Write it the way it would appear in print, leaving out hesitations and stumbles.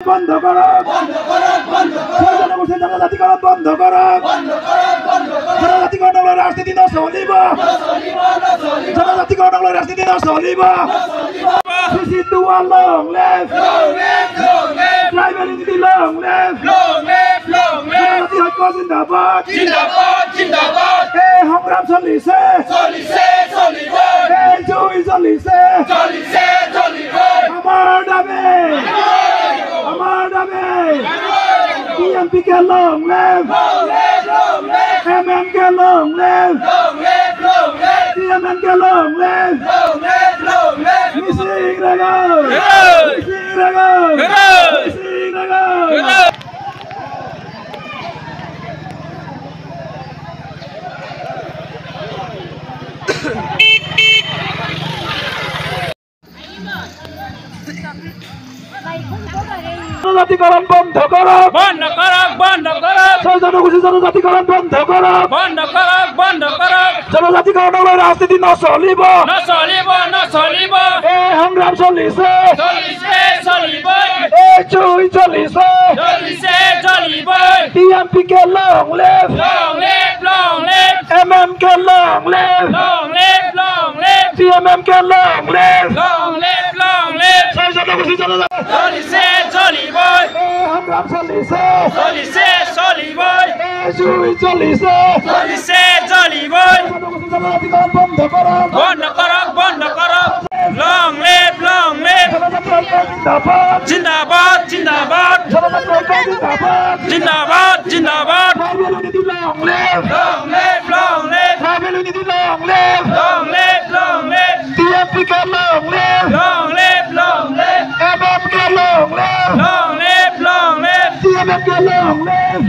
বন্ধ করো জনজাতিকরণ বন্ধ করো জনজাতিকরণ রাজনীতি ন চলিব জনজাতিকরণ রাজনীতি ন চলিব সিসিটু লং লিভ ট্রাইবেলিটি লং লিভ জনজাতি ঐক্য জিন্দাবাদ এই সংগ্রাম চলিছে এই জুই চলিছে আমার দাবি BNP के long live, MM के long live, DMN के long live, Missing Raga, Missing Raga, Missing Raga. জনজাতিকরণ বন্ধ করো জনজাতিকরণ বন্ধ করো জনজাতিকরণ রাজনীতি ন চলিব এই সংগ্রাম চলিছে এই জুই চলিছে BNP के long live MM के long live DMM के long live সংগ্রাম চলিছে জুই চলিছে জনজাতিকরণ বন্ধ করো long live জিন্দাবাদ জিন্দাবাদ জিন্দাবাদ জিন্দাবাদ long live ট্রাইবেলিটি long live BNP के long live MM के long live DMN के long live